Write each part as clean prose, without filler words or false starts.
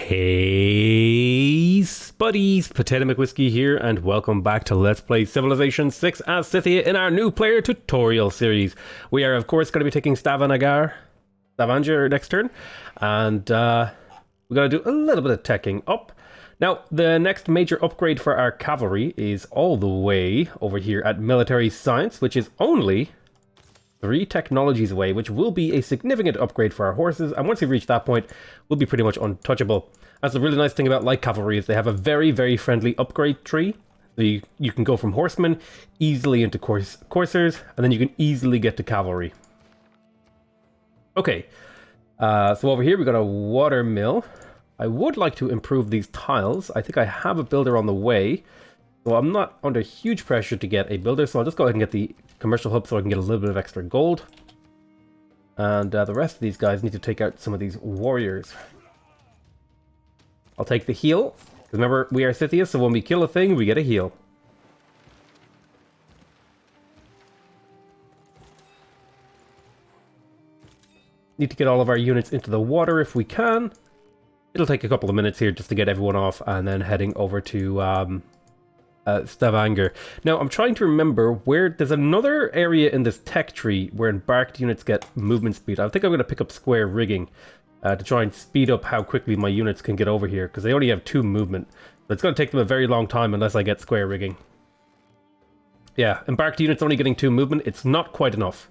Hey Spuddies, PotatoMcWhiskey here, and welcome back to Let's Play Civilization 6 as Scythia in our new player tutorial series. We are, of course, going to be taking Stavanger next turn, and we're going to do a little bit of teching up. Now, the next major upgrade for our cavalry is all the way over here at Military Science, which is only 3 technologies away, which will be a significant upgrade for our horses, and once we reach that point, we'll be pretty much untouchable. That's the really nice thing about light cavalry, is they have a very, very friendly upgrade tree. So you can go from horsemen easily into coursers, and then you can easily get to cavalry. Okay, so over here we got a water mill. I would like to improve these tiles. I think I have a builder on the way, so I'm not under huge pressure to get a builder, so I'll just go ahead and get the commercial hub so I can get a little bit of extra gold. And the rest of these guys need to take out some of these warriors. I'll take the heal, because remember, we are Scythia, so when we kill a thing, we get a heal. Need to get all of our units into the water if we can. It'll take a couple of minutes here just to get everyone off, and then heading over to Stavanger. Now, I'm trying to remember where there's another area in this tech tree where embarked units get movement speed. I think I'm going to pick up square rigging to try and speed up how quickly my units can get over here, because they only have 2 movement. So it's going to take them a very long time unless I get square rigging. Yeah, embarked units only getting 2 movement. It's not quite enough.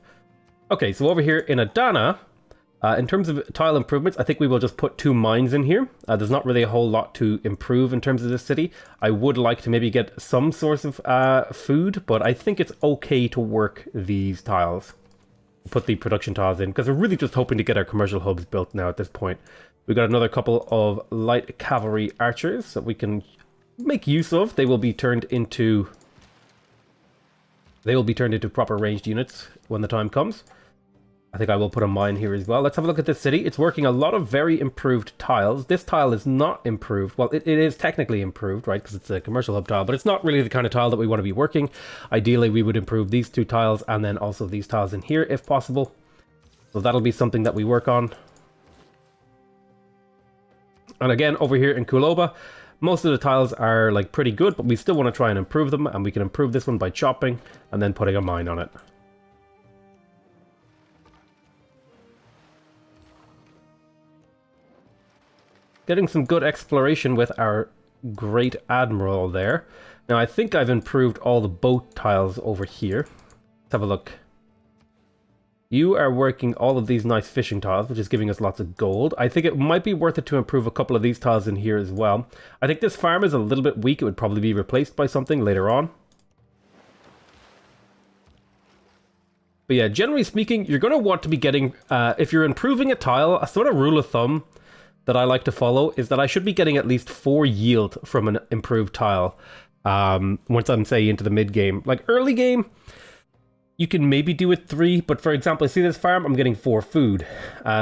Okay, so over here in Adana, in terms of tile improvements, I think we will just put 2 mines in here. There's not really a whole lot to improve in terms of this city. I would like to maybe get some source of food, but I think it's okay to work these tiles. Put the production tiles in, because we're really just hoping to get our commercial hubs built now at this point. We've got another couple of light cavalry archers that we can make use of. They will be turned into proper ranged units when the time comes. I think I will put a mine here as well. Let's have a look at this city. It's working a lot of very improved tiles. This tile is not improved. Well, it is technically improved, right? Because it's a commercial hub tile, but it's not really the kind of tile that we want to be working. Ideally, we would improve these 2 tiles and then also these tiles in here if possible. So that'll be something that we work on. And again, over here in Kuloba, most of the tiles are like pretty good, but we still want to try and improve them. And we can improve this one by chopping and then putting a mine on it. Getting some good exploration with our Great Admiral there. Now, I think I've improved all the boat tiles over here. Let's have a look. You are working all of these nice fishing tiles, which is giving us lots of gold. I think it might be worth it to improve a couple of these tiles in here as well. I think this farm is a little bit weak. It would probably be replaced by something later on. But yeah, generally speaking, you're going to want to be getting, if you're improving a tile, a sort of rule of thumb that I like to follow is that I should be getting at least 4 yield from an improved tile once I'm, say, into the mid-game. Like, early game, you can maybe do it 3, but for example, see this farm, I'm getting 4 food.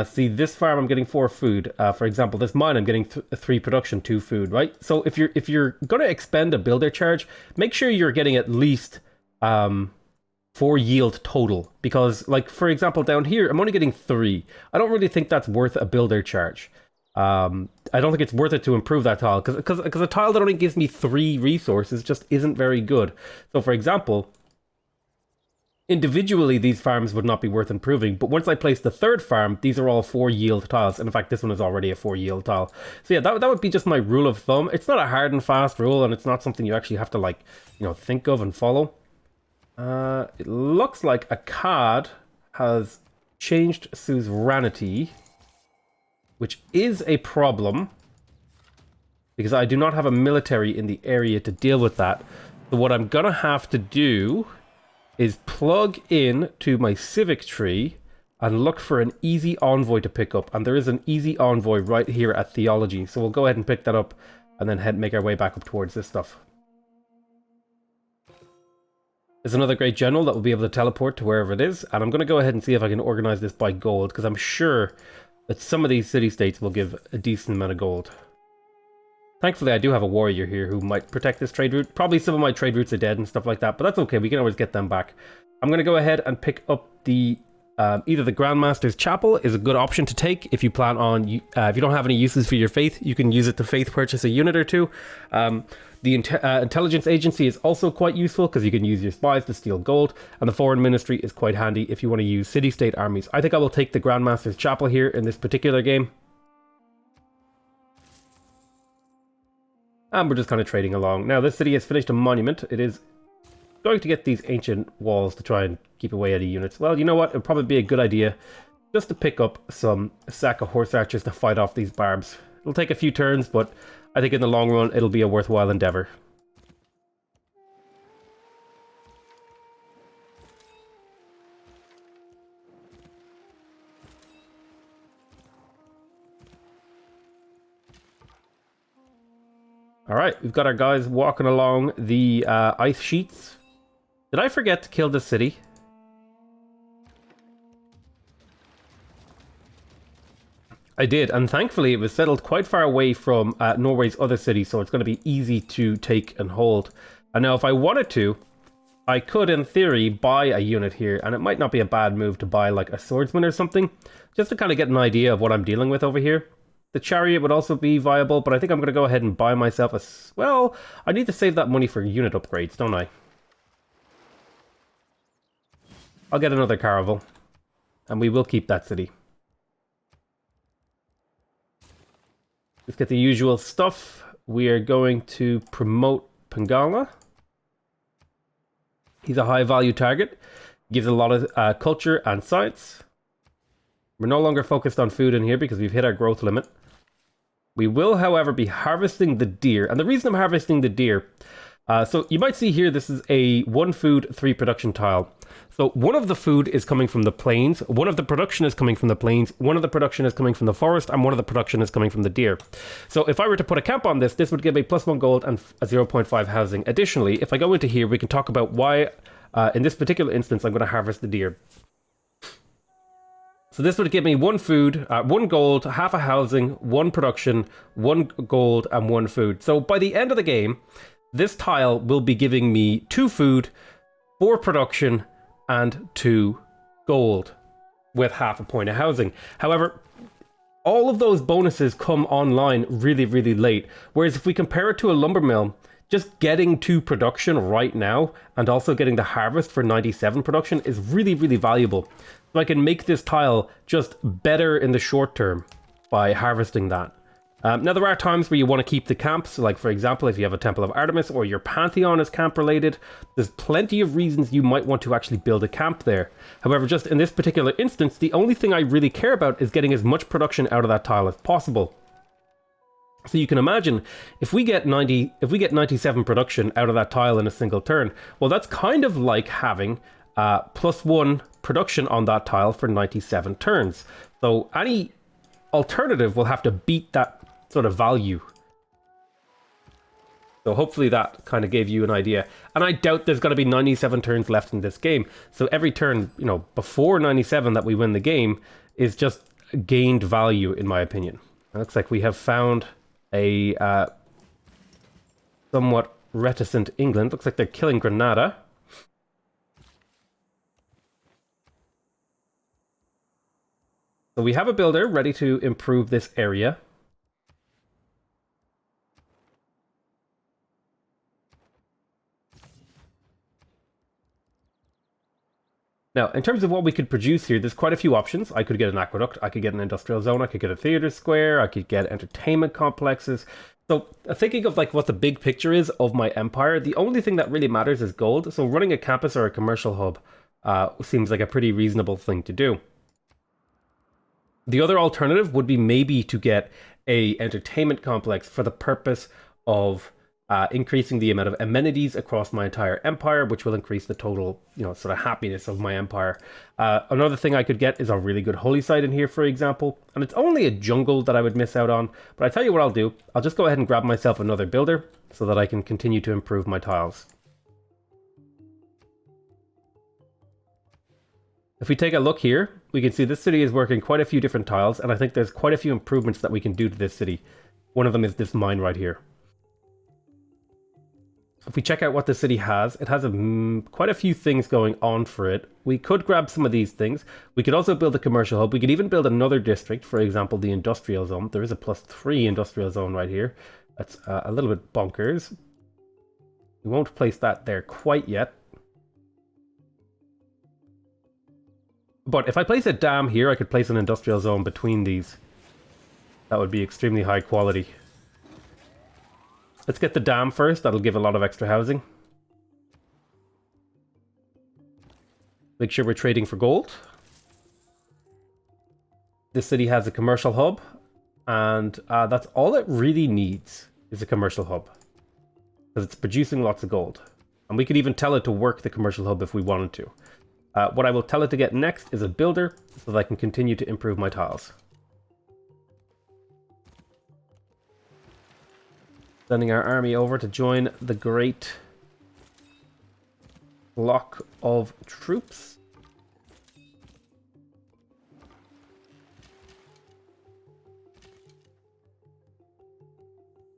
See this farm, I'm getting 4 food. For example, this mine, I'm getting 3 production, 2 food, right? So if you're going to expend a builder charge, make sure you're getting at least 4 yield total. Because, like, for example, down here, I'm only getting 3. I don't really think that's worth a builder charge. I don't think it's worth it to improve that tile, because a tile that only gives me 3 resources just isn't very good. So for example, individually these farms would not be worth improving, but once I place the 3rd farm, these are all 4 yield tiles, and in fact this one is already a 4 yield tile. So yeah, that would be just my rule of thumb. It's not a hard and fast rule, and it's not something you actually have to, like, you know, think of and follow. It looks like Akkad has changed suzerainty, which is a problem, because I do not have a military in the area to deal with that. So what I'm going to have to do is plug in to my civic tree and look for an easy envoy to pick up. And there is an easy envoy right here at theology. So we'll go ahead and pick that up and then make our way back up towards this stuff. There's another great general that will be able to teleport to wherever it is. And I'm going to go ahead and see if I can organize this by gold, because I'm sure that some of these city-states will give a decent amount of gold. Thankfully, I do have a warrior here who might protect this trade route. Probably some of my trade routes are dead and stuff like that, but that's okay. We can always get them back. I'm going to go ahead and pick up the Either the Grandmaster's Chapel is a good option to take if you plan on, if you don't have any uses for your faith, you can use it to faith purchase a unit or two. The intelligence agency is also quite useful because you can use your spies to steal gold, and the foreign ministry is quite handy if you want to use city-state armies. I think I will take the Grandmaster's Chapel here in this particular game. And we're just kind of trading along. Now, this city has finished a monument. It is going to get these ancient walls to try and keep away any units. Well, you know what? It would probably be a good idea just to pick up some sack of horse archers to fight off these barbs. It'll take a few turns, but I think in the long run, it'll be a worthwhile endeavor. Alright, we've got our guys walking along the ice sheets. Did I forget to kill this city? I did, and thankfully it was settled quite far away from Norway's other cities, so it's going to be easy to take and hold. And now if I wanted to, I could in theory buy a unit here, and it might not be a bad move to buy like a swordsman or something, just to kind of get an idea of what I'm dealing with over here. The chariot would also be viable, but I think I'm going to go ahead and buy myself a... Well, I need to save that money for unit upgrades, don't I? I'll get another caravel, and we will keep that city. Let's get the usual stuff. We are going to promote Pengala. He's a high value target. Gives a lot of culture and science. We're no longer focused on food in here because we've hit our growth limit. We will, however, be harvesting the deer. And the reason I'm harvesting the deer... so you might see here, this is a 1 food, 3 production tile. So one of the food is coming from the plains, one of the production is coming from the plains, one of the production is coming from the forest, and one of the production is coming from the deer. So if I were to put a camp on this, this would give a +1 gold and a 0.5 housing. Additionally, if I go into here, we can talk about why, in this particular instance, I'm going to harvest the deer. So this would give me 1 food, 1 gold, half a housing, 1 production, 1 gold, and 1 food. So by the end of the game, this tile will be giving me 2 food, 4 production, and 2 gold, with half a point of housing. However, all of those bonuses come online really, really late. Whereas if we compare it to a lumber mill, just getting 2 production right now, and also getting the harvest for 97 production is really, really valuable. So I can make this tile just better in the short term by harvesting that. Now, there are times where you want to keep the camps, like for example, if you have a Temple of Artemis or your Pantheon is camp related, there's plenty of reasons you might want to actually build a camp there. However, just in this particular instance, the only thing I really care about is getting as much production out of that tile as possible. So you can imagine, if we get 97 production out of that tile in a single turn, well, that's kind of like having +1 production on that tile for 97 turns. So any alternative will have to beat that sort of value. So hopefully that kind of gave you an idea. And I doubt there's going to be 97 turns left in this game. So every turn, you know, before 97 that we win the game is just gained value, in my opinion. It looks like we have found a somewhat reticent England. Looks like they're killing Granada. So we have a builder ready to improve this area. Now, in terms of what we could produce here, there's quite a few options. I could get an aqueduct, I could get an industrial zone, I could get a theater square, I could get entertainment complexes. So thinking of like what the big picture is of my empire, the only thing that really matters is gold. So running a campus or a commercial hub seems like a pretty reasonable thing to do. The other alternative would be maybe to get a entertainment complex for the purpose of increasing the amount of amenities across my entire empire, which will increase the total, you know, sort of happiness of my empire. Another thing I could get is a really good holy site in here, for example, and it's only a jungle that I would miss out on. But I tell you what I'll do, I'll just go ahead and grab myself another builder so that I can continue to improve my tiles. If we take a look here, we can see this city is working quite a few different tiles, and I think there's quite a few improvements that we can do to this city. One of them is this mine right here. if we check out what the city has, it has quite a few things going on for it. We could grab some of these things. We could also build a commercial hub. We could even build another district, for example, the industrial zone. There is a +3 industrial zone right here. That's a little bit bonkers. We won't place that there quite yet. But if I place a dam here, I could place an industrial zone between these. That would be extremely high quality. Let's get the dam first. That'll give a lot of extra housing. Make sure we're trading for gold. This city has a commercial hub. And that's all it really needs is a commercial hub. Because it's producing lots of gold. And we could even tell it to work the commercial hub if we wanted to. What I will tell it to get next is a builder so that I can continue to improve my tiles. Sending our army over to join the great block of troops.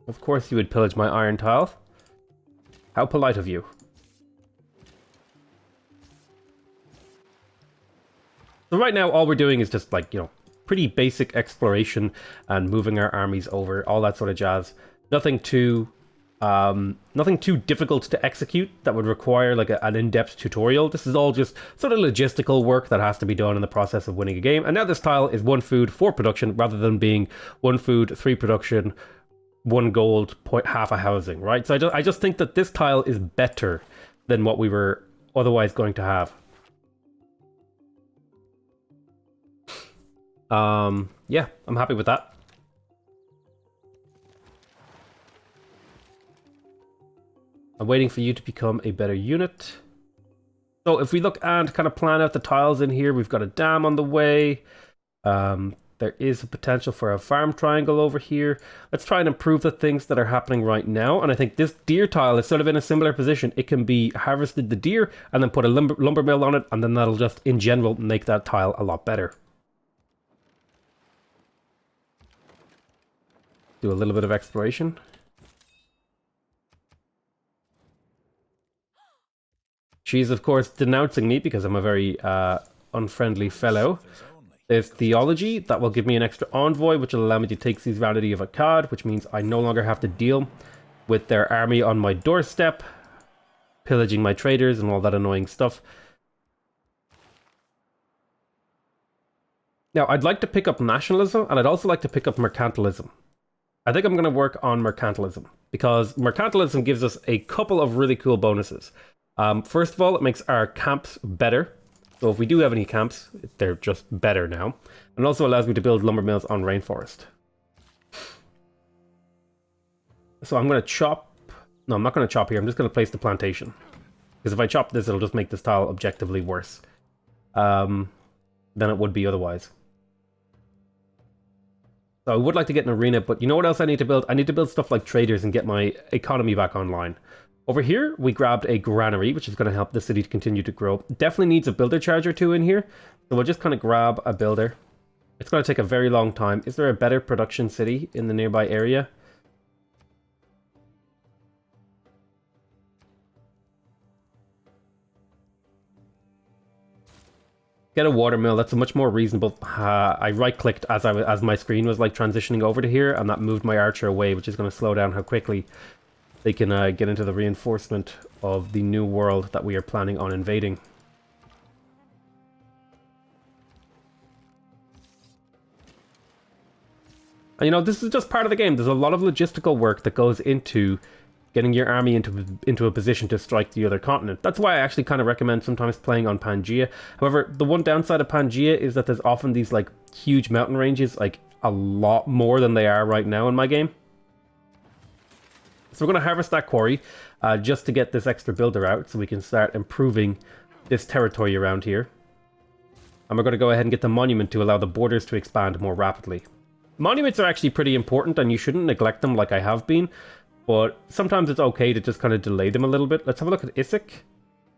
Of course you would pillage my iron tile. How polite of you. So right now all we're doing is just like, pretty basic exploration and moving our armies over, all that sort of jazz. Nothing too difficult to execute that would require like an in-depth tutorial. This is all just sort of logistical work that has to be done in the process of winning a game. And now this tile is 1 food, 4 production, rather than being 1 food, 3 production, 1 gold, half a housing, right? So I just think that this tile is better than what we were otherwise going to have. Yeah, I'm happy with that. I'm waiting for you to become a better unit. So if we look and kind of plan out the tiles in here, we've got a dam on the way. There is a potential for a farm triangle over here. Let's try and improve the things that are happening right now. And I think this deer tile is sort of in a similar position. It can be harvested the deer and then put a lumber mill on it. And then that'll just, in general, make that tile a lot better. Do a little bit of exploration. She's, of course, denouncing me because I'm a very unfriendly fellow. There's theology. That will give me an extra envoy, which will allow me to take seasonality of Akkad, which means I no longer have to deal with their army on my doorstep, pillaging my traders and all that annoying stuff. Now, I'd like to pick up nationalism, and I'd also like to pick up mercantilism. I think I'm going to work on mercantilism, because mercantilism gives us a couple of really cool bonuses. First of all, it makes our camps better. So if we do have any camps, they're just better now. And it also allows me to build lumber mills on rainforest. So I'm going to chop... No, I'm not going to chop here. I'm just going to place the plantation. Because if I chop this, it'll just make this tile objectively worse than it would be otherwise. So I would like to get an arena, but you know what else I need to build? I need to build stuff like traders and get my economy back online. Over here, we grabbed a granary, which is going to help the city to continue to grow. Definitely needs a builder charge or 2 in here. So we'll just kind of grab a builder. It's going to take a very long time. Is there a better production city in the nearby area? Get a watermill. That's a much more reasonable... I right-clicked as my screen was like transitioning over to here, and that moved my archer away, which is going to slow down how quickly they can get into the reinforcement of the new world that we are planning on invading. And you know, this is just part of the game. There's a lot of logistical work that goes into getting your army into a position to strike the other continent. That's why I actually kind of recommend sometimes playing on Pangaea. However, the one downside of Pangaea is that there's often these like huge mountain ranges, like a lot more than they are right now in my game. So we're going to harvest that quarry just to get this extra builder out so we can start improving this territory around here. And we're going to go ahead and get the monument to allow the borders to expand more rapidly. Monuments are actually pretty important and you shouldn't neglect them like I have been. But sometimes it's okay to just kind of delay them a little bit. Let's have a look at Issyk.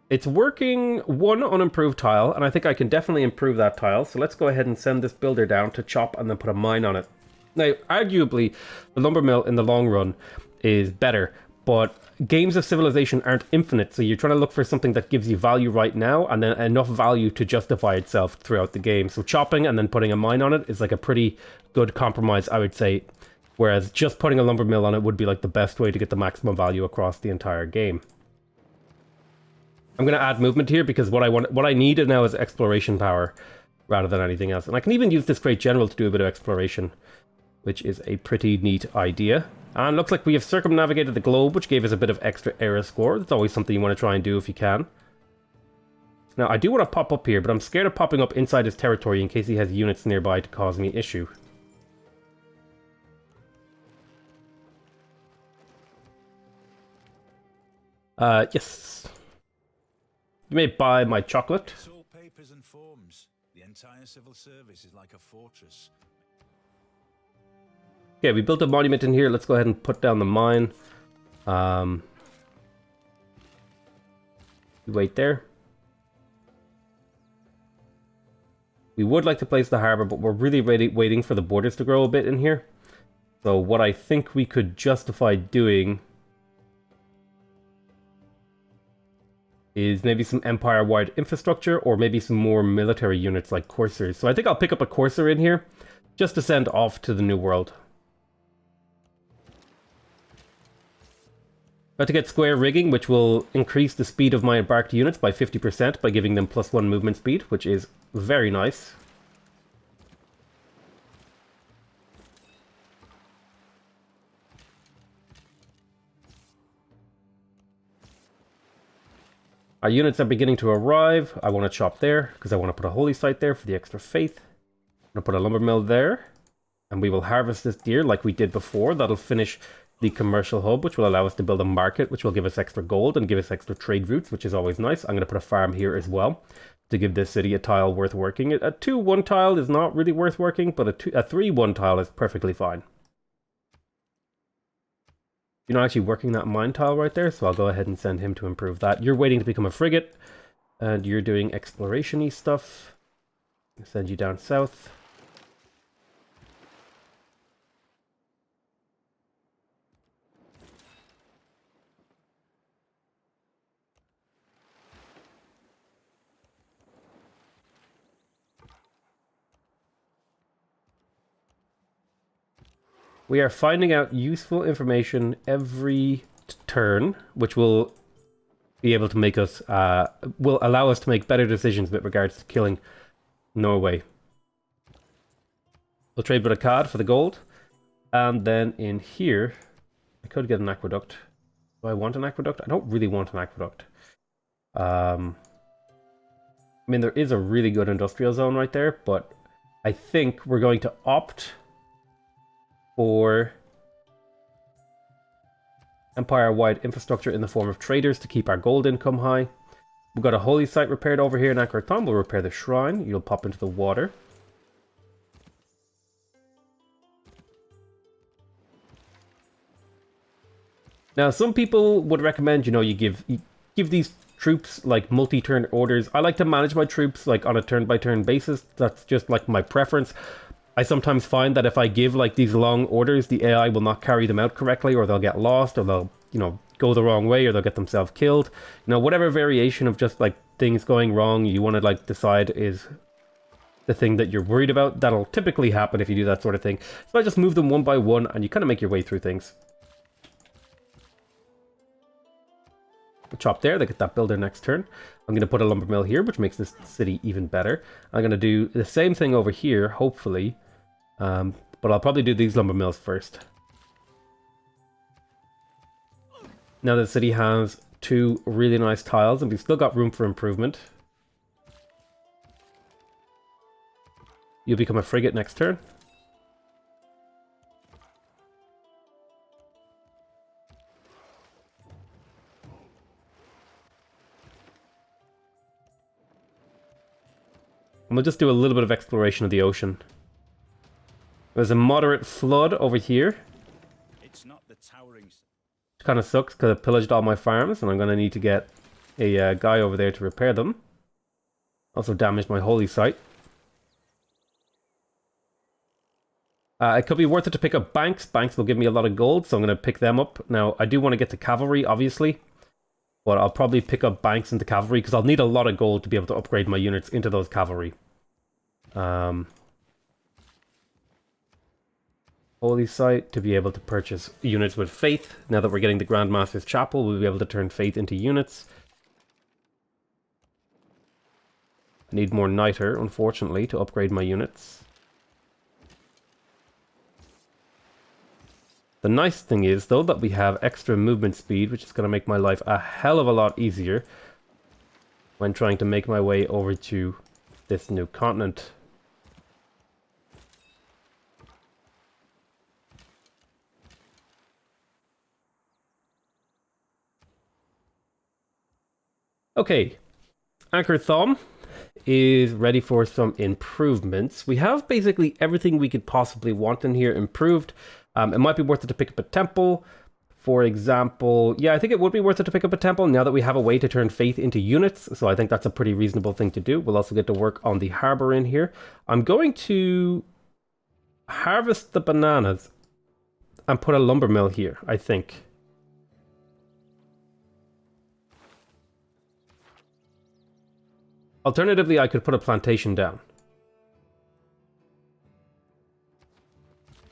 It's working one unimproved tile, and I think I can definitely improve that tile. So let's go ahead and send this builder down to chop and then put a mine on it. Now, arguably, the lumber mill in the long run is better, but games of civilization aren't infinite, so you're trying to look for something that gives you value right now, and then enough value to justify itself throughout the game. So chopping and then putting a mine on it is like a pretty good compromise, I would say. Whereas just putting a lumber mill on it would be like the best way to get the maximum value across the entire game. I'm going to add movement here because what I need now is exploration power rather than anything else. And I can even use this Great General to do a bit of exploration, which is a pretty neat idea. And looks like we have circumnavigated the globe, which gave us a bit of extra era score. That's always something you want to try and do if you can. Now, I do want to pop up here, but I'm scared of popping up inside his territory in case he has units nearby to cause me issue. Yes. You may buy my chocolate. It's all papers and forms. The entire civil service is like a fortress. Okay, we built a monument in here. Let's go ahead and put down the mine. Wait there. We would like to place the harbor, but we're really waiting for the borders to grow a bit in here. So what I think we could justify doing is maybe some empire-wide infrastructure, or maybe some more military units like coursers. So I think I'll pick up a courser in here, just to send off to the New World. About to get square rigging, which will increase the speed of my embarked units by 50% by giving them +1 movement speed, which is very nice. Our units are beginning to arrive. I want to chop there, because I want to put a holy site there for the extra faith. I'm going to put a lumber mill there. And we will harvest this deer like we did before. That'll finish the commercial hub, which will allow us to build a market, which will give us extra gold and give us extra trade routes, which is always nice. I'm going to put a farm here as well to give this city a tile worth working. A 2-1 tile is not really worth working, but a 3-1 tile is perfectly fine. You're not actually working that mine tile right there, so I'll go ahead and send him to improve that. You're waiting to become a frigate, and you're doing exploration-y stuff. I'll send you down south. We are finding out useful information every turn, which will be able to make us, will allow us to make better decisions with regards to killing Norway. We'll trade with Akkad for the gold. And then in here, I could get an aqueduct. Do I want an aqueduct? I don't really want an aqueduct. I mean, there is a really good industrial zone right there, but I think we're going to opt for empire-wide infrastructure in the form of traders to keep our gold income high. We've got a holy site repaired over here in Akhenaten. We'll repair the shrine. You'll pop into the water. Now, some people would recommend, you know, you give these troops like multi-turn orders. I like to manage my troops like on a turn-by-turn basis. That's just like my preference. I sometimes find that if I give like these long orders, the AI will not carry them out correctly, or they'll get lost, or they'll, you know, go the wrong way, or they'll get themselves killed. You know, whatever variation of just like things going wrong you want to like decide is the thing that you're worried about. That'll typically happen if you do that sort of thing. So I just move them one by one, and you kind of make your way through things. We'll chop there, they get that builder next turn. I'm going to put a lumber mill here, which makes this city even better. I'm going to do the same thing over here, hopefully. But I'll probably do these lumber mills first. Now the city has 2 really nice tiles, and we've still got room for improvement. You'll become a frigate next turn. And we'll just do a little bit of exploration of the ocean. There's a moderate flood over here. It's not the towering. Which kind of sucks because I pillaged all my farms, and I'm going to need to get a guy over there to repair them. Also damaged my holy site. It could be worth it to pick up banks. Banks will give me a lot of gold, so I'm going to pick them up. Now, I do want to get to cavalry, obviously. But I'll probably pick up banks into cavalry, because I'll need a lot of gold to be able to upgrade my units into those cavalry. Holy Site, to be able to purchase units with Faith. Now that we're getting the Grandmaster's Chapel, we'll be able to turn Faith into units. I need more Niter, unfortunately, to upgrade my units. The nice thing is, though, that we have extra movement speed, which is going to make my life a hell of a lot easier when trying to make my way over to this new continent. Okay, Anchor Thumb is ready for some improvements. We have basically everything we could possibly want in here improved. It might be worth it to pick up a temple. For example, yeah, I think it would be worth it to pick up a temple now that we have a way to turn faith into units. So I think that's a pretty reasonable thing to do. We'll also get to work on the harbor in here. I'm going to harvest the bananas and put a lumber mill here, I think. Alternatively, I could put a plantation down.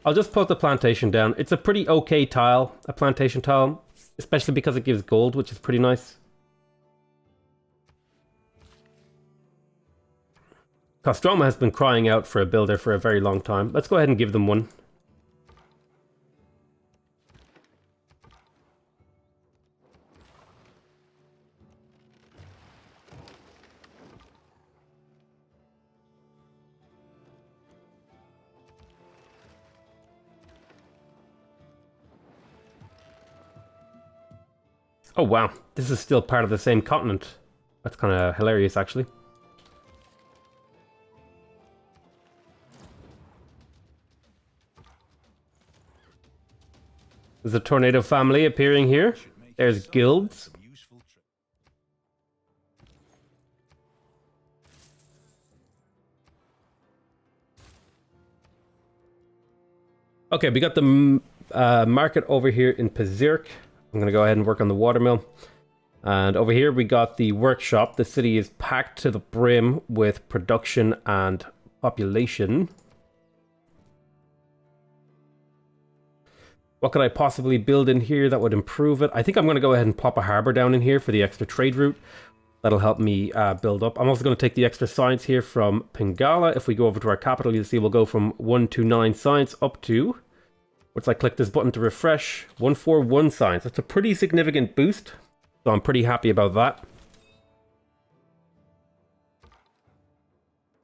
I'll just put the plantation down. It's a pretty okay tile, a plantation tile, especially because it gives gold, which is pretty nice. Kostroma has been crying out for a builder for a very long time. Let's go ahead and give them one. Oh wow, this is still part of the same continent. That's kind of hilarious, actually. There's a tornado family appearing here. There's guilds. Okay, we got the market over here in Pazirk. I'm going to go ahead and work on the watermill. And over here we got the workshop. The city is packed to the brim with production and population. What could I possibly build in here that would improve it? I think I'm going to go ahead and plop a harbor down in here for the extra trade route. That'll help me build up. I'm also going to take the extra science here from Pingala. If we go over to our capital, you'll see we'll go from 129 science up to... Once I click this button to refresh, 141 science. That's a pretty significant boost, so I'm pretty happy about that.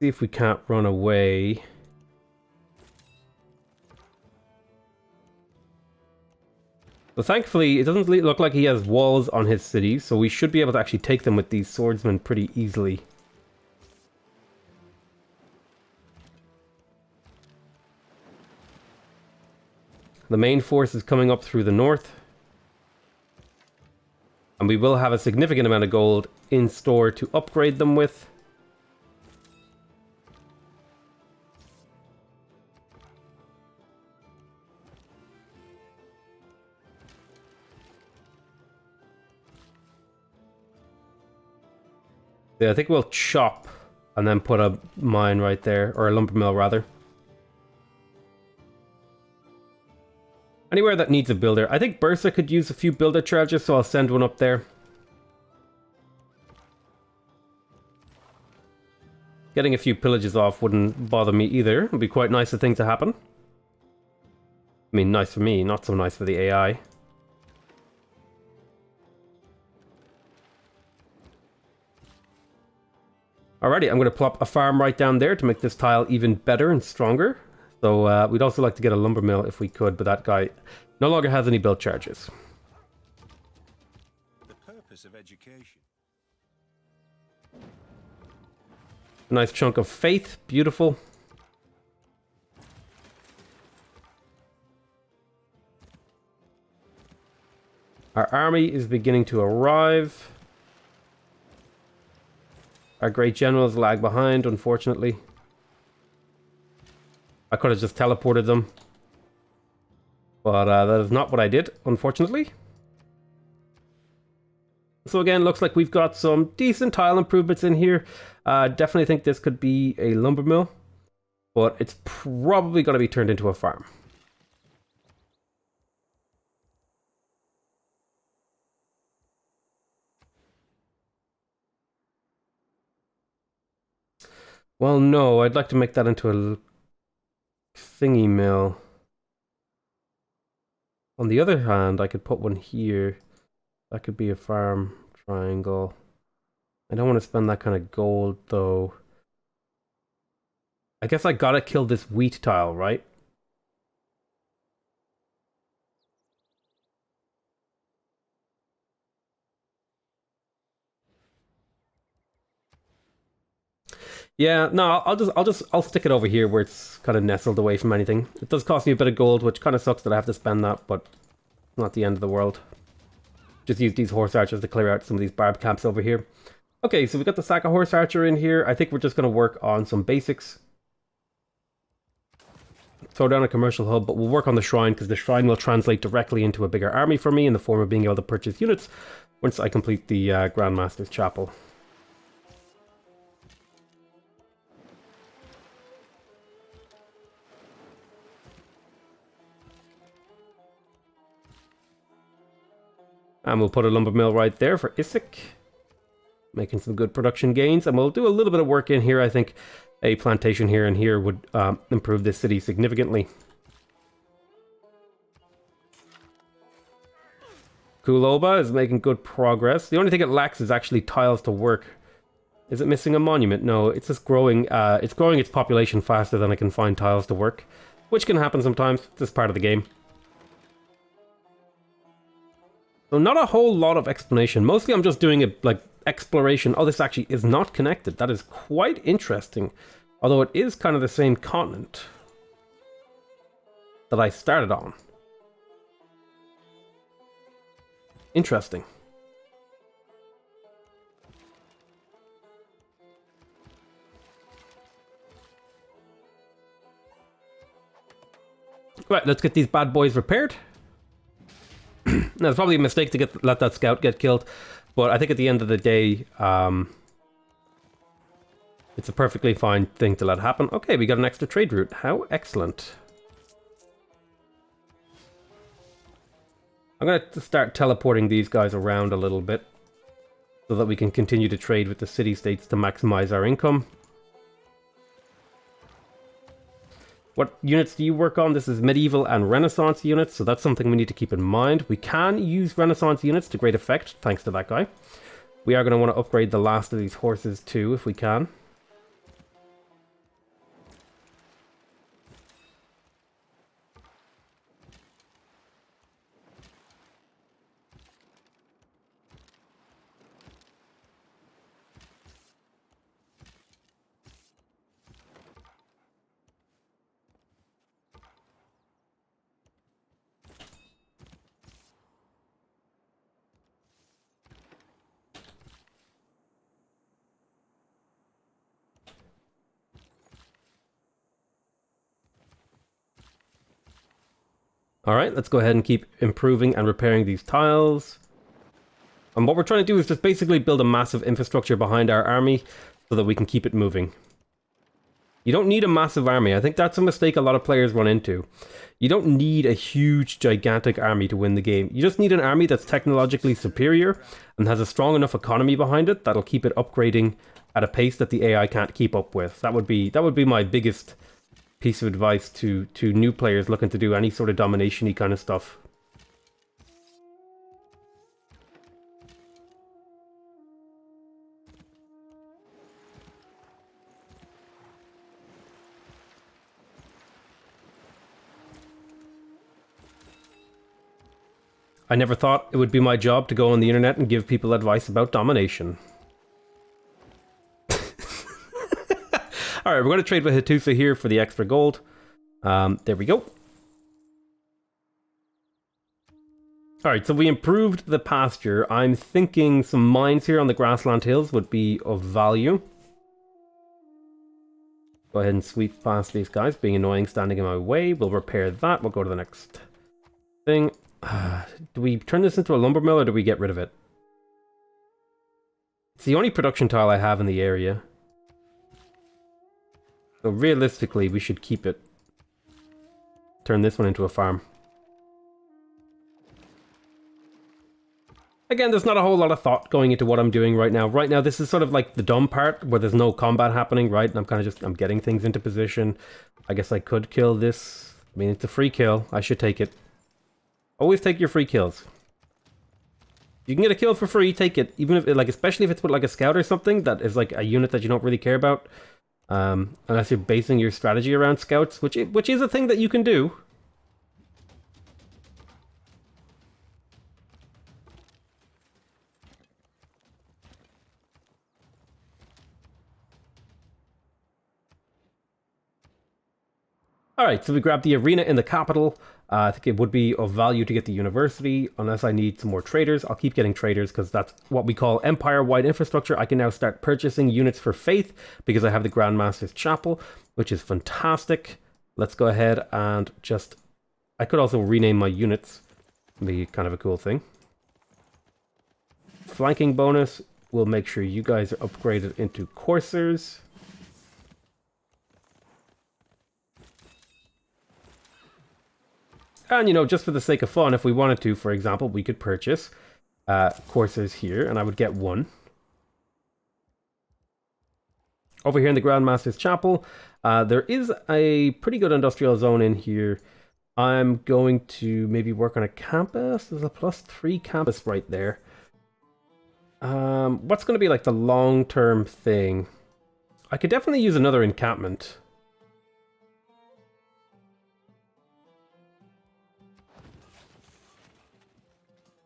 See if we can't run away. So thankfully, it doesn't look like he has walls on his city, so we should be able to actually take them with these swordsmen pretty easily. The main force is coming up through the north. And we will have a significant amount of gold in store to upgrade them with. Yeah, I think we'll chop and then put a mine right there, or a lumber mill rather. Anywhere that needs a builder. I think Bursa could use a few builder charges, so I'll send one up there. Getting a few pillages off wouldn't bother me either. It would be quite nice a thing to happen. I mean, nice for me, not so nice for the AI. Alrighty, I'm going to plop a farm right down there to make this tile even better and stronger. So we'd also like to get a lumber mill if we could, but that guy no longer has any build charges. The purpose of education. A nice chunk of faith, beautiful. Our army is beginning to arrive. Our great generals lag behind, unfortunately. I could have just teleported them. But that is not what I did, unfortunately. So again, looks like we've got some decent tile improvements in here. Definitely think this could be a lumber mill. But it's probably going to be turned into a farm. Well, no, I'd like to make that into a thingy mill. On the other hand, I could put one here. That could be a farm triangle. I don't want to spend that kind of gold, though. I guess I gotta kill this wheat tile, right? Yeah, no, I'll stick it over here where it's kind of nestled away from anything. It does cost me a bit of gold, which kind of sucks that I have to spend that, but not the end of the world. Just use these horse archers to clear out some of these barb camps over here. Okay, so we got the sack of horse archer in here. I think we're just going to work on some basics. Throw down a commercial hub, but we'll work on the shrine because the shrine will translate directly into a bigger army for me in the form of being able to purchase units once I complete the Grandmaster's Chapel. And we'll put a lumber mill right there for Isaac. Making some good production gains. And we'll do a little bit of work in here. I think a plantation here and here would improve this city significantly. Kuloba is making good progress. The only thing it lacks is actually tiles to work. Is it missing a monument? No, it's just growing. It's growing its population faster than I can find tiles to work. Which can happen sometimes. It's just part of the game. So not a whole lot of explanation. Mostly I'm just doing it like exploration. Oh, this actually is not connected. That is quite interesting. Although it is kind of the same continent that I started on. Interesting. Right, let's get these bad boys repaired. Now, it's probably a mistake to let that scout get killed, but I think at the end of the day, it's a perfectly fine thing to let happen. Okay, we got an extra trade route. How excellent. I'm going to start teleporting these guys around a little bit so that we can continue to trade with the city-states to maximize our income. What units do you work on? This is medieval and Renaissance units, so that's something we need to keep in mind. We can use Renaissance units to great effect, thanks to that guy. We are going to want to upgrade the last of these horses too, if we can. Alright, let's go ahead and keep improving and repairing these tiles. And what we're trying to do is just basically build a massive infrastructure behind our army so that we can keep it moving. You don't need a massive army. I think that's a mistake a lot of players run into. You don't need a huge, gigantic army to win the game. You just need an army that's technologically superior and has a strong enough economy behind it that'll keep it upgrading at a pace that the AI can't keep up with. That would be my biggest piece of advice to new players looking to do any sort of domination-y kind of stuff. I never thought it would be my job to go on the internet and give people advice about domination. Alright, we're going to trade with Hattusa here for the extra gold. There we go. Alright, so we improved the pasture. I'm thinking some mines here on the grassland hills would be of value. Go ahead and sweep past these guys being annoying, standing in my way. We'll repair that. We'll go to the next thing. Do we turn this into a lumber mill or do we get rid of it? It's the only production tile I have in the area. So realistically, we should keep it. Turn this one into a farm. Again, there's not a whole lot of thought going into what I'm doing right now. Right now, this is sort of like the dumb part where there's no combat happening, right? And I'm kind of just, I'm getting things into position. I guess I could kill this. I mean, it's a free kill. I should take it. Always take your free kills. You can get a kill for free, take it. Even if, like, especially if it's with like a scout or something that is like a unit that you don't really care about. Unless you're basing your strategy around scouts, which is a thing that you can do. Alright, so we grabbed the arena in the capital. I think it would be of value to get the university, unless I need some more traders. I'll keep getting traders because that's what we call empire-wide infrastructure. I can now start purchasing units for faith because I have the Grand Master's Chapel, which is fantastic. Let's go ahead and just... I could also rename my units. It'd be kind of a cool thing. Flanking bonus. We'll make sure you guys are upgraded into coursers. And, you know, just for the sake of fun, if we wanted to, for example, we could purchase coursers here, and I would get one. Over here in the Grand Master's Chapel, there is a pretty good industrial zone in here. I'm going to maybe work on a campus. There's a +3 campus right there. What's going to be like the long-term thing? I could definitely use another encampment.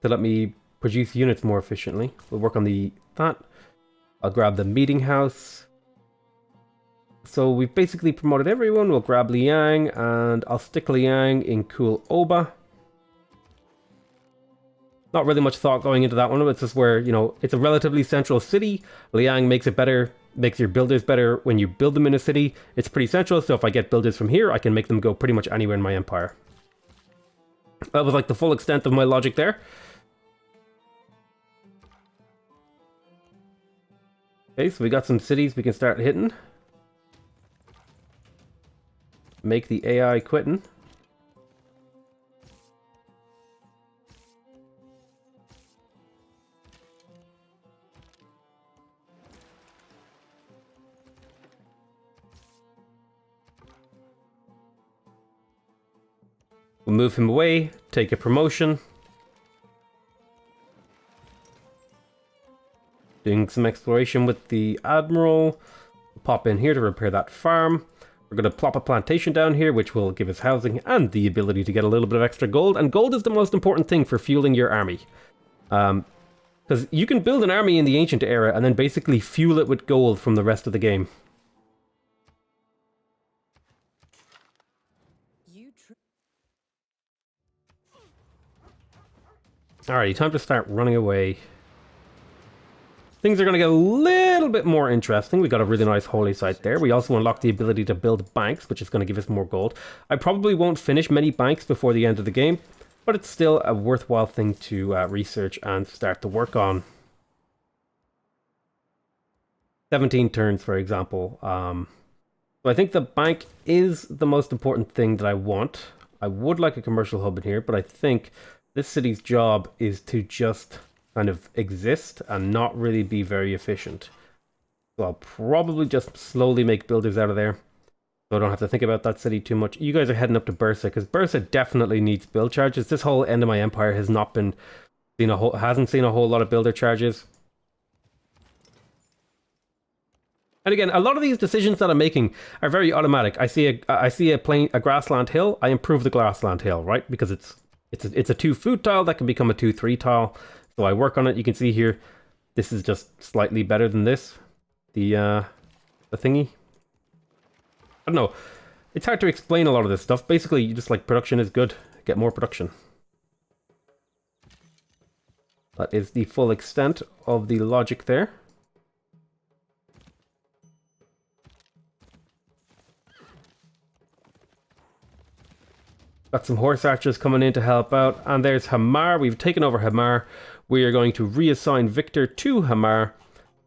To let me produce units more efficiently. We'll work on that. I'll grab the meeting house. So we've basically promoted everyone. We'll grab Liang, and I'll stick Liang in Cool Oba. Not really much thought going into that one. It's just where, you know, it's a relatively central city. Liang makes it better, makes your builders better when you build them in a city. It's pretty central, so if I get builders from here, I can make them go pretty much anywhere in my empire. That was like the full extent of my logic there. Okay, so we got some cities we can start hitting. Make the AI quitting. We'll move him away, take a promotion. Doing some exploration with the Admiral. We'll pop in here to repair that farm. We're going to plop a plantation down here, which will give us housing and the ability to get a little bit of extra gold. And gold is the most important thing for fueling your army. Because you can build an army in the ancient era and then basically fuel it with gold from the rest of the game. Alrighty, time to start running away. Things are going to get a little bit more interesting. We got a really nice holy site there. We also unlocked the ability to build banks, which is going to give us more gold. I probably won't finish many banks before the end of the game, but it's still a worthwhile thing to research and start to work on. 17 turns, for example. So I think the bank is the most important thing that I want. I would like a commercial hub in here, but I think this city's job is to just kind of exist and not really be very efficient. So I'll probably just slowly make builders out of there, so I don't have to think about that city too much. You guys are heading up to Bursa, because Bursa definitely needs build charges. This whole end of my empire has not been hasn't seen a whole lot of builder charges. And again, a lot of these decisions that I'm making are very automatic. I see a grassland hill, I improve the grassland hill, right? Because it's a 2-food tile that can become a 2-3 tile. So I work on it. You can see here, this is just slightly better than this. The thingy. I don't know. It's hard to explain a lot of this stuff. Basically, you just like production is good. Get more production. That is the full extent of the logic there. Got some horse archers coming in to help out. And there's Hamar. We've taken over Hamar. We are going to reassign Victor to Hamar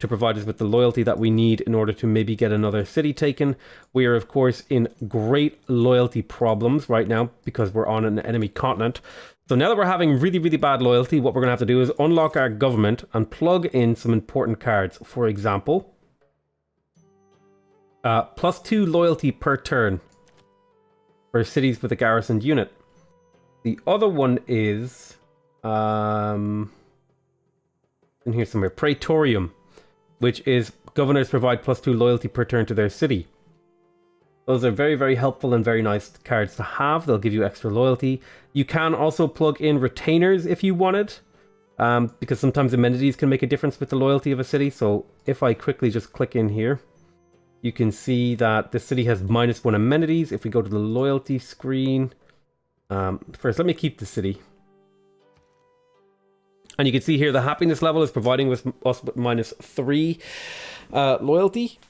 to provide us with the loyalty that we need in order to maybe get another city taken. We are, of course, in great loyalty problems right now because we're on an enemy continent. So now that we're having really, really bad loyalty, what we're going to have to do is unlock our government and plug in some important cards. For example, +2 loyalty per turn for cities with a garrisoned unit. The other one is in here somewhere, Praetorium, which is governors provide +2 loyalty per turn to their city. Those are very, very helpful and very nice cards to have. They'll give you extra loyalty. You can also plug in retainers if you wanted, because sometimes amenities can make a difference with the loyalty of a city. So if I quickly just click in here, you can see that the city has -1 amenities. If we go to the loyalty screen, first let me keep the city. And you can see here the happiness level is providing us with -3 loyalty.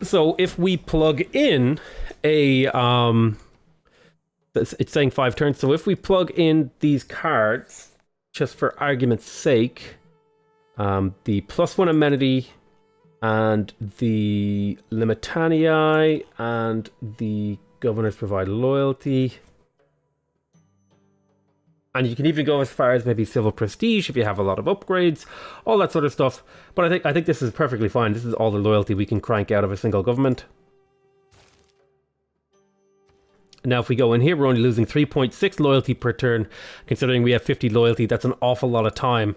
So if we plug in a, it's saying 5 turns. So if we plug in these cards, just for argument's sake, the +1 amenity and the Limitanii and the governors provide loyalty. And you can even go as far as maybe civil prestige if you have a lot of upgrades, all that sort of stuff. But I think this is perfectly fine. This is all the loyalty we can crank out of a single government. Now, if we go in here, we're only losing 3.6 loyalty per turn. Considering we have 50 loyalty, that's an awful lot of time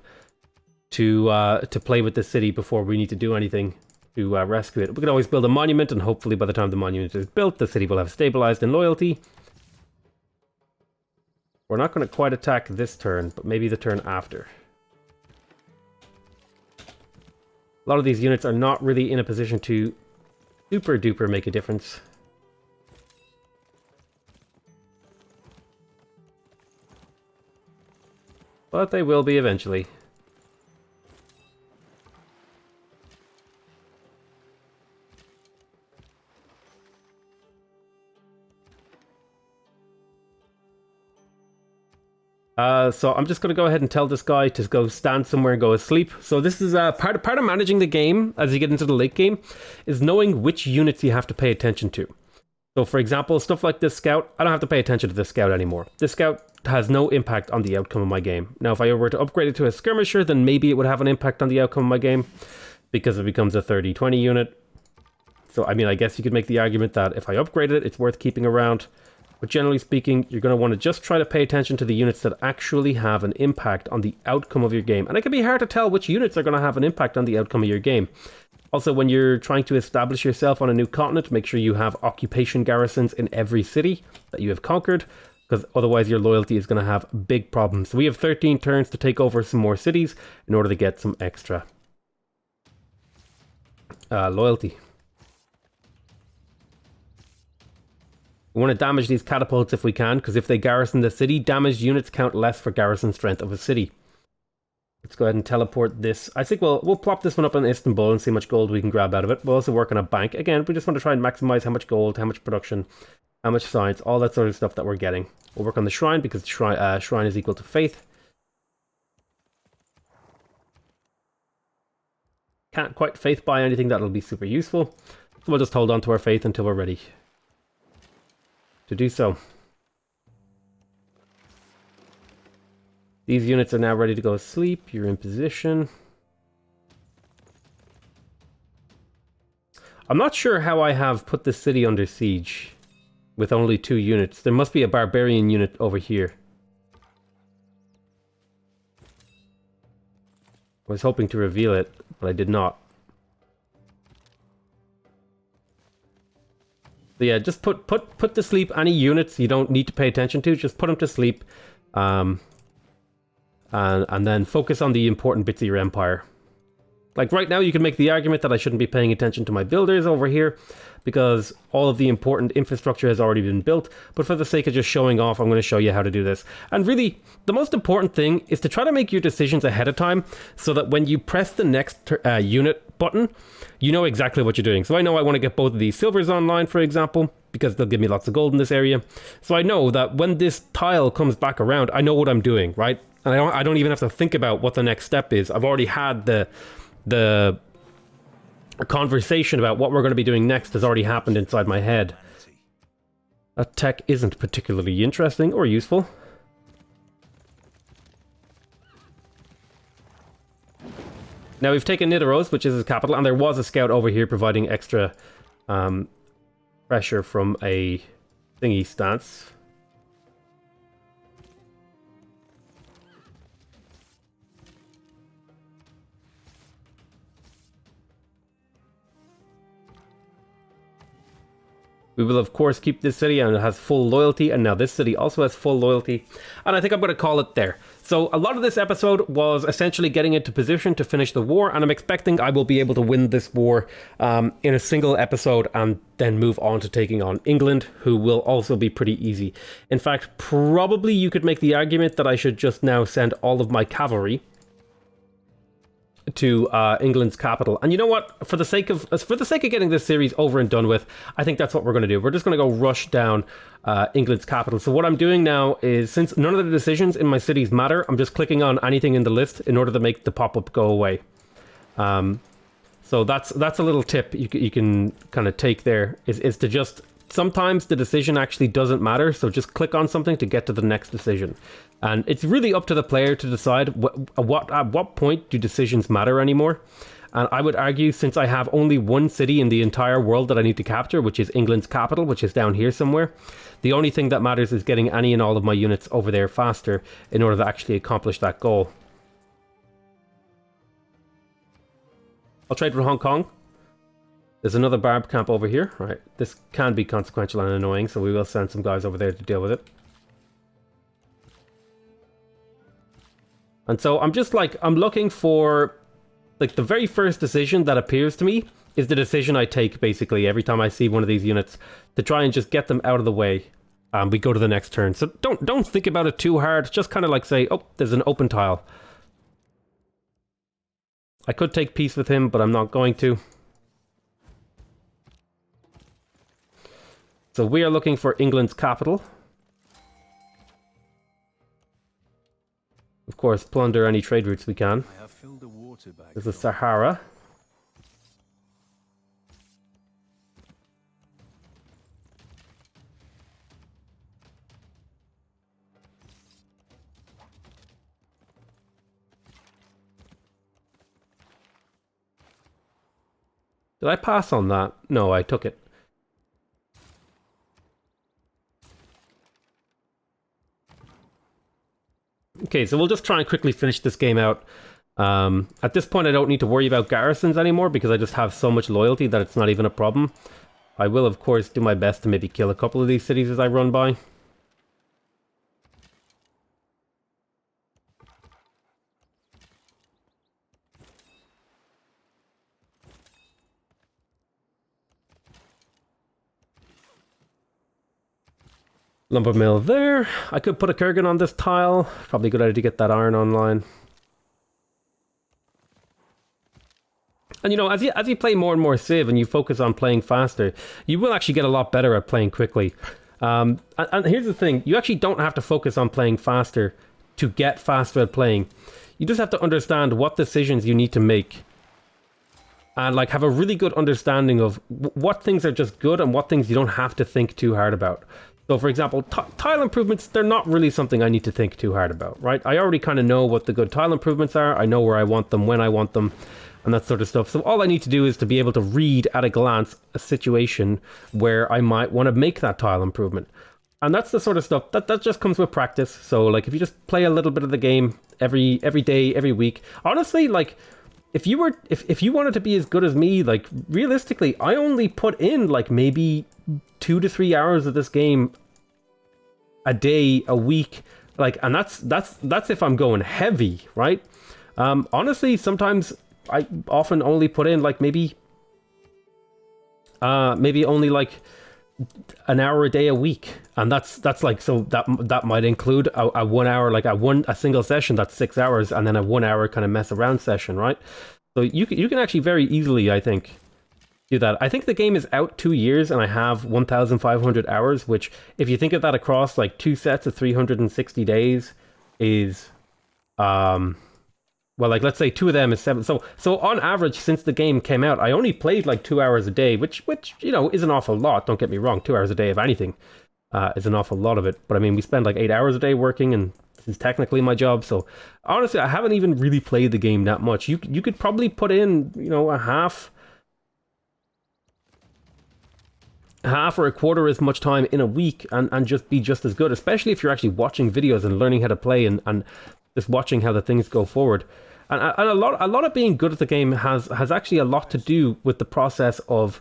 to play with the city before we need to do anything to rescue it. We can always build a monument, and hopefully by the time the monument is built, the city will have stabilized in loyalty. We're not going to quite attack this turn, but maybe the turn after. A lot of these units are not really in a position to super duper make a difference. But they will be eventually. So I'm just going to go ahead and tell this guy to go stand somewhere and go asleep. So this is part of managing the game as you get into the late game, is knowing which units you have to pay attention to. So for example, stuff like this scout, I don't have to pay attention to this scout anymore. This scout has no impact on the outcome of my game. Now if I were to upgrade it to a skirmisher, then maybe it would have an impact on the outcome of my game because it becomes a 30-20 unit. So I mean, I guess you could make the argument that if I upgrade it, it's worth keeping around. But generally speaking, you're going to want to just try to pay attention to the units that actually have an impact on the outcome of your game. And it can be hard to tell which units are going to have an impact on the outcome of your game. Also, when you're trying to establish yourself on a new continent, make sure you have occupation garrisons in every city that you have conquered, because otherwise your loyalty is going to have big problems. So we have 13 turns to take over some more cities in order to get some extra loyalty. We want to damage these catapults if we can, because if they garrison the city, damaged units count less for garrison strength of a city. Let's go ahead and teleport this. I think we'll plop this one up in Istanbul and see how much gold we can grab out of it. We'll also work on a bank. Again, we just want to try and maximize how much gold, how much production, how much science, all that sort of stuff that we're getting. We'll work on the shrine because the shrine is equal to faith. Can't quite faith buy anything that'll be super useful. So we'll just hold on to our faith until we're ready to do so. These units are now ready to go to sleep. You're in position. I'm not sure how I have put the city under siege with only 2 units. There must be a barbarian unit over here. I was hoping to reveal it, but I did not. So yeah, just put to sleep any units you don't need to pay attention to. Just put them to sleep, and then focus on the important bits of your empire. Like right now, you can make the argument that I shouldn't be paying attention to my builders over here because all of the important infrastructure has already been built. But for the sake of just showing off, I'm going to show you how to do this. And really, the most important thing is to try to make your decisions ahead of time so that when you press the next unit button, you know exactly what you're doing. So I know I want to get both of these silvers online, for example. because they'll give me lots of gold in this area. So I know that when this tile comes back around, I know what I'm doing, right? And I don't even have to think about what the next step is. I've already had the conversation about what we're going to be doing next has already happened inside my head. That tech isn't particularly interesting or useful. Now we've taken Nidaros, which is his capital, and there was a scout over here providing extra pressure from a thingy stance. We will, of course, keep this city, and it has full loyalty, and now this city also has full loyalty, and I think I'm going to call it there. So a lot of this episode was essentially getting into position to finish the war, and I'm expecting I will be able to win this war in a single episode and then move on to taking on England, who will also be pretty easy. In fact, probably you could make the argument that I should just now send all of my cavalry to England's capital. And you know what? For the sake of getting this series over and done with, I think that's what we're going to do. We're just going to go rush down England's capital. So what I'm doing now is, since none of the decisions in my cities matter, I'm just clicking on anything in the list in order to make the pop-up go away. So that's a little tip you can kind of take there, is to just, sometimes the decision actually doesn't matter, so just click on something to get to the next decision. And it's really up to the player to decide at what point do decisions matter anymore. And I would argue, since I have only one city in the entire world that I need to capture, which is England's capital, which is down here somewhere, the only thing that matters is getting any and all of my units over there faster in order to actually accomplish that goal. I'll trade with Hong Kong. There's another barb camp over here. Right, this can be consequential and annoying, so we will send some guys over there to deal with it. And so I'm just like, I'm looking for, like, the very first decision that appears to me is the decision I take, basically, every time I see one of these units, to try and just get them out of the way. We go to the next turn. So don't think about it too hard. Just kind of like say, oh, there's an open tile. I could take peace with him, but I'm not going to. So we are looking for England's capital. Of course, plunder any trade routes we can. I have filled a water bag. There's the Sahara. Did I pass on that? No, I took it. Okay, so we'll just try and quickly finish this game out. At this point, I don't need to worry about garrisons anymore because I just have so much loyalty that it's not even a problem. I will, of course, do my best to maybe kill a couple of these cities as I run by. Lumber mill there. I could put a Kurgan on this tile. Probably a good idea to get that iron online. And you know, as you play more and more Civ and you focus on playing faster, you will actually get a lot better at playing quickly. And here's the thing, you actually don't have to focus on playing faster to get faster at playing. You just have to understand what decisions you need to make. And like have a really good understanding of what things are just good and what things you don't have to think too hard about. So for example, tile improvements, they're not really something I need to think too hard about, right? I already kind of know what the good tile improvements are. I know where I want them, when I want them, and that sort of stuff. So all I need to do is to be able to read at a glance a situation where I might want to make that tile improvement. And that's the sort of stuff that just comes with practice. So like if you just play a little bit of the game every day, every week, honestly, like if you wanted to be as good as me, like realistically, I only put in like maybe 2 to 3 hours of this game a day, a week, like, and that's if I'm going heavy, right? Honestly, sometimes I often only put in like maybe only like an hour a day a week, and that's like, so that might include a 1 hour, like a single session that's 6 hours, and then a 1 hour kind of mess around session, right? So you can actually very easily, I think, do that. I think the game is out 2 years and I have 1,500 hours, which if you think of that across like 2 sets of 360 days is, well, like let's say 2 of them is 7. So on average, since the game came out, I only played like 2 hours a day, which you know is an awful lot. Don't get me wrong, 2 hours a day of anything is an awful lot of it. But I mean, we spend like 8 hours a day working, and this is technically my job. So honestly, I haven't even really played the game that much. You could probably put in, you know, a half or a quarter as much time in a week and just be just as good, especially if you're actually watching videos and learning how to play and just watching how the things go forward. And a lot of being good at the game has actually a lot to do with the process of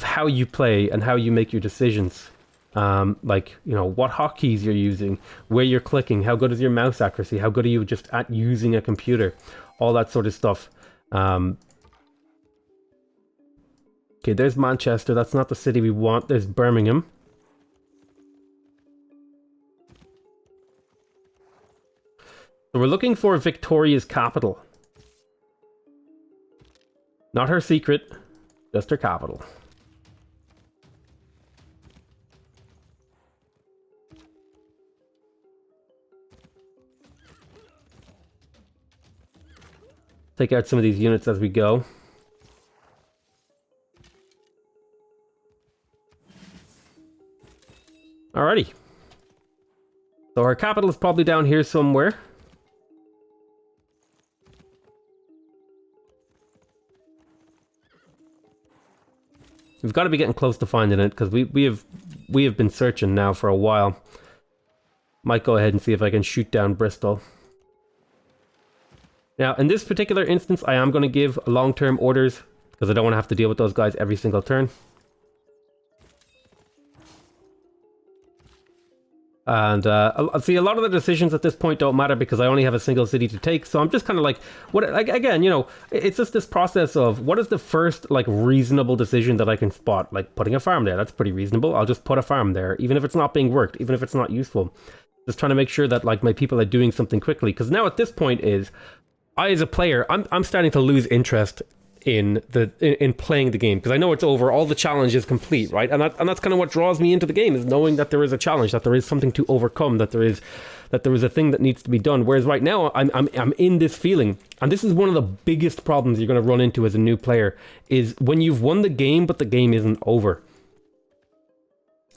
how you play and how you make your decisions. Like, you know, what hotkeys you're using, where you're clicking, how good is your mouse accuracy, how good are you just at using a computer, all that sort of stuff. Okay, there's Manchester. That's not the city we want. There's Birmingham. So we're looking for Victoria's capital. Not her secret, just her capital. Take out some of these units as we go. Alrighty. So our capital is probably down here somewhere. We've got to be getting close to finding it because we have been searching now for a while. Might go ahead and see if I can shoot down Bristol. Now, in this particular instance, I am going to give long-term orders because I don't want to have to deal with those guys every single turn. And see, a lot of the decisions at this point don't matter because I only have a single city to take. So I'm just kind of like, again, you know, it's just this process of what is the first like reasonable decision that I can spot? Like putting a farm there, that's pretty reasonable. I'll just put a farm there, even if it's not being worked, even if it's not useful. Just trying to make sure that like my people are doing something quickly. Because now at this point is, I as a player, I'm starting to lose interest in playing the game because I know it's over, all the challenge is complete, right? And that's kind of what draws me into the game, is knowing that there is a challenge, that there is something to overcome, that there is a thing that needs to be done. Whereas right now I'm in this feeling, and this is one of the biggest problems you're going to run into as a new player, is when you've won the game but the game isn't over.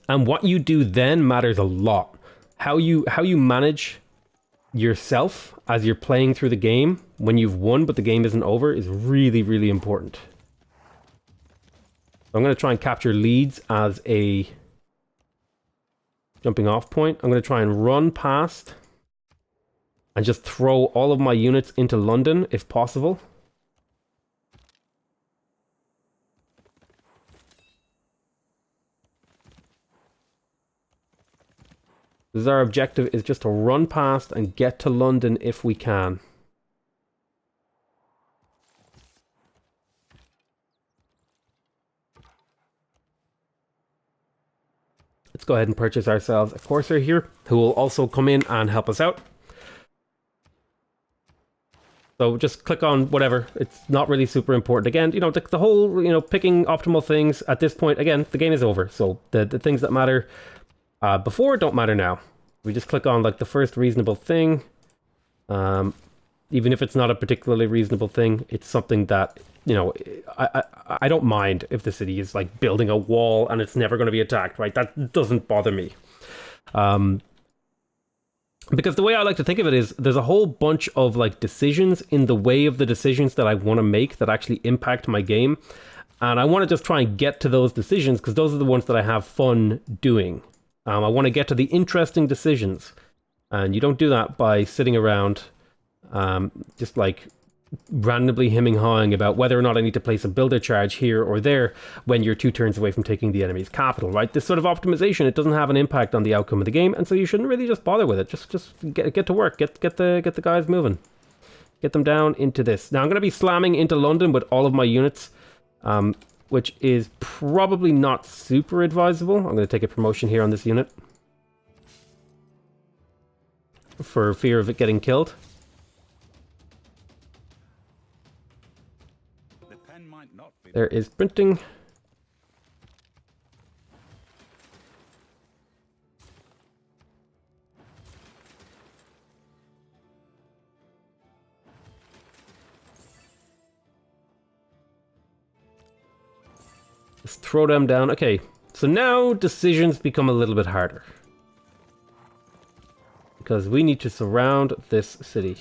And what you do then matters a lot. How you manage yourself as you're playing through the game when you've won but the game isn't over is really, really important. So I'm going to try and capture Leeds as a jumping off point. I'm going to try and run past and just throw all of my units into London if possible. This is our objective, is just to run past and get to London if we can. Let's go ahead and purchase ourselves a Corsair here, who will also come in and help us out. So just click on whatever. It's not really super important. Again, you know, the whole, you know, picking optimal things at this point, again, the game is over. So the things that matter before don't matter now. We just click on like the first reasonable thing. Even if it's not a particularly reasonable thing, it's something that, you know, I don't mind if the city is like building a wall and it's never going to be attacked, right? That doesn't bother me. Because the way I like to think of it is there's a whole bunch of like decisions in the way of the decisions that I want to make that actually impact my game. And I want to just try and get to those decisions because those are the ones that I have fun doing. I want to get to the interesting decisions. And you don't do that by sitting around just like randomly hemming-hawing about whether or not I need to place a builder charge here or there when you're 2 turns away from taking the enemy's capital, right? This sort of optimization, it doesn't have an impact on the outcome of the game, and so you shouldn't really just bother with it. Just get to work, get the guys moving. Get them down into this. Now I'm going to be slamming into London with all of my units, which is probably not super advisable. I'm going to take a promotion here on this unit for fear of it getting killed. there is printing. Just throw them down. Okay, so now decisions become a little bit harder. Because we need to surround this city.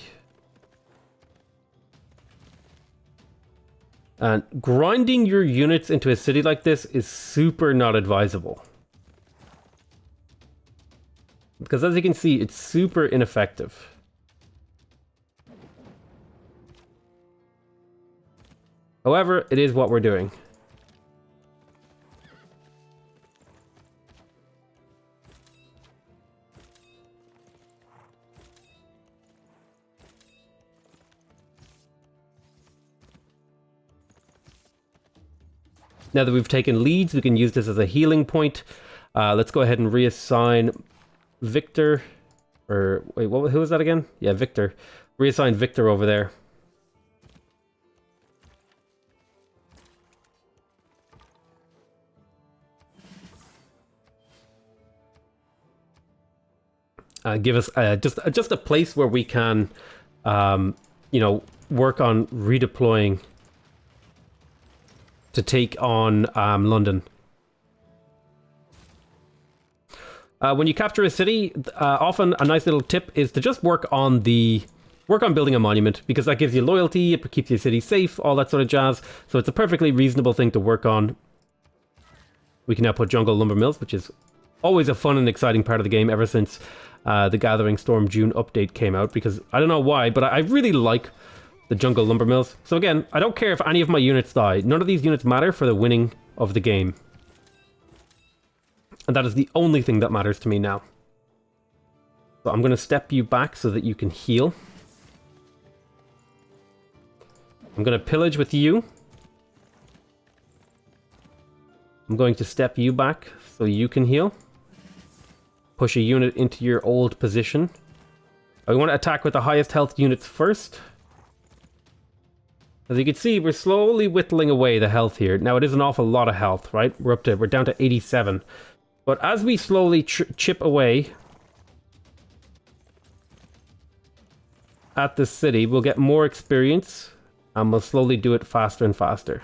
And grinding your units into a city like this is super not advisable. Because as you can see, it's super ineffective. However, it is what we're doing. Now that we've taken leads, we can use this as a healing point. Let's go ahead and reassign Victor. Or, wait, who was that again? Yeah, Victor. Reassign Victor over there. Give us just a place where we can, you know, work on redeploying to take on London. When you capture a city, often a nice little tip is to just work on building a monument, because that gives you loyalty, it keeps your city safe, all that sort of jazz. So it's a perfectly reasonable thing to work on. We can now put jungle lumber mills, which is always a fun and exciting part of the game ever since the Gathering Storm June update came out, because I don't know why, but I really like the jungle lumber mills. So again, I don't care if any of my units die. None of these units matter for the winning of the game. And that is the only thing that matters to me now. So I'm going to step you back so that you can heal. I'm going to pillage with you. I'm going to step you back so you can heal. Push a unit into your old position. I want to attack with the highest health units first. As you can see, we're slowly whittling away the health here. Now, it is an awful lot of health, right? We're down to 87. But as we slowly chip away at this city, we'll get more experience, and we'll slowly do it faster and faster.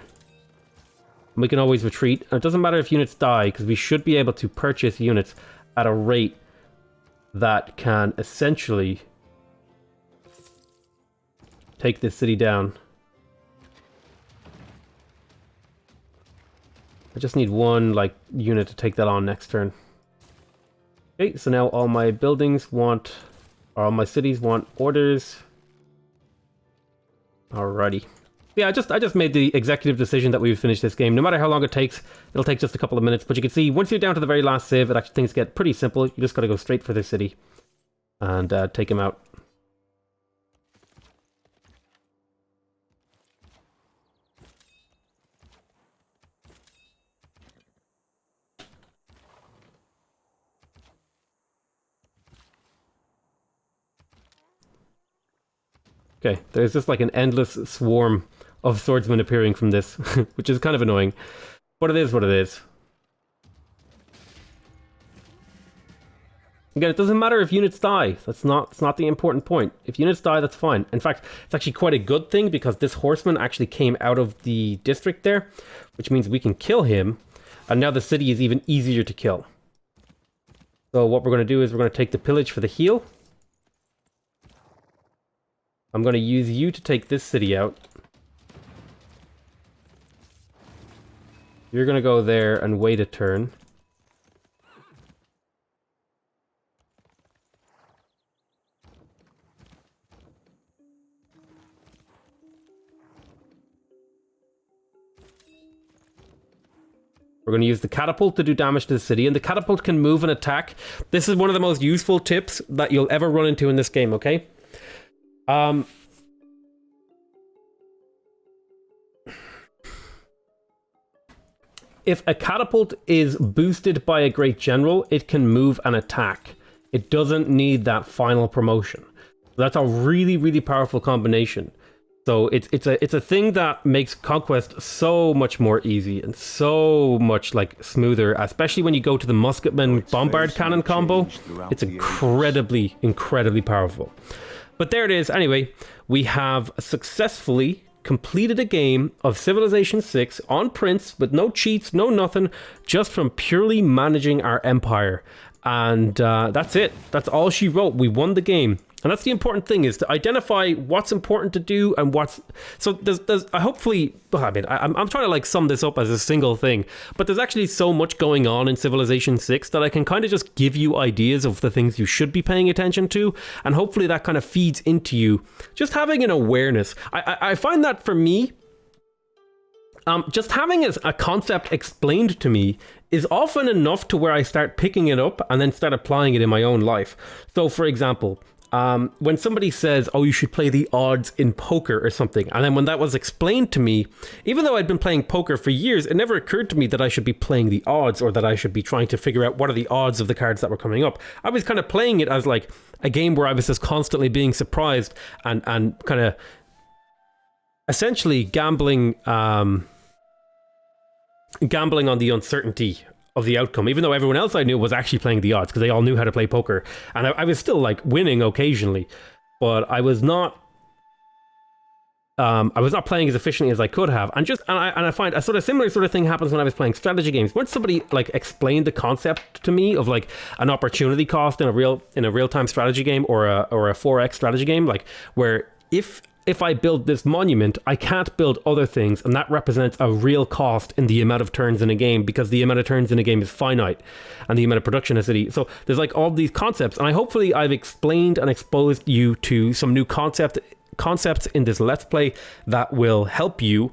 And we can always retreat. And it doesn't matter if units die, because we should be able to purchase units at a rate that can essentially take this city down. I just need one, like, unit to take that on next turn. Okay, so now all my buildings want, or all my cities want orders. Alrighty. Yeah, I just made the executive decision that we would finish this game. No matter how long it takes, it'll take just a couple of minutes. But you can see, once you're down to the very last save, things get pretty simple. You just gotta go straight for the city and take him out. Okay, there's just like an endless swarm of swordsmen appearing from this, which is kind of annoying. But it is what it is. Again, it doesn't matter if units die. It's not the important point. If units die, that's fine. In fact, it's actually quite a good thing, because this horseman actually came out of the district there, which means we can kill him, and now the city is even easier to kill. So what we're going to do is we're going to take the pillage for the heal. I'm going to use you to take this city out. You're going to go there and wait a turn. We're going to use the catapult to do damage to the city, and the catapult can move and attack. This is one of the most useful tips that you'll ever run into in this game, okay? If a catapult is boosted by a great general, it can move and attack. It doesn't need that final promotion. That's a really, really powerful combination. So it's a thing that makes conquest so much more easy and so much like smoother, especially when you go to the musketman bombard cannon combo. It's incredibly powerful. But there it is. Anyway, we have successfully completed a game of Civilization 6 on Prince with no cheats, no nothing, just from purely managing our empire. And that's it. That's all she wrote. We won the game. And that's the important thing, is to identify what's important to do and what's... So there's I hopefully... Well, I mean, I'm trying to like sum this up as a single thing, but there's actually so much going on in Civilization 6 that I can kind of just give you ideas of the things you should be paying attention to, and hopefully that kind of feeds into you just having an awareness. I find that for me, just having a concept explained to me is often enough to where I start picking it up and then start applying it in my own life. So for example... when somebody says, oh, you should play the odds in poker or something, and then when that was explained to me, even though I'd been playing poker for years, it never occurred to me that I should be playing the odds, or that I should be trying to figure out what are the odds of the cards that were coming up. I was kind of playing it as like a game where I was just constantly being surprised and kind of essentially gambling on the uncertainty of the outcome, even though everyone else I knew was actually playing the odds because they all knew how to play poker, and I was still like winning occasionally, but I was not playing as efficiently as I could have. And I find a sort of similar sort of thing happens when I was playing strategy games. Once somebody like explained the concept to me of like an opportunity cost in a real-time strategy game or a 4x strategy game, like where if I build this monument, I can't build other things, and that represents a real cost in the amount of turns in a game, because the amount of turns in a game is finite, and the amount of production in a city. So there's like all these concepts, and hopefully I've explained and exposed you to some new concepts in this Let's Play that will help you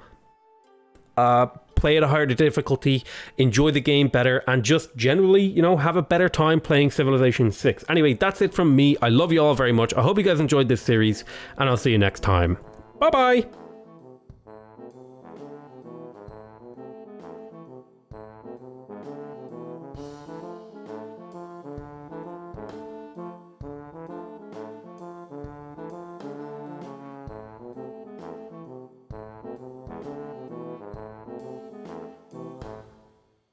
play at a higher difficulty, enjoy the game better, and just generally, you know, have a better time playing Civilization 6. Anyway, that's it from me. I love you all very much. I hope you guys enjoyed this series, and I'll see you next time. Bye-bye!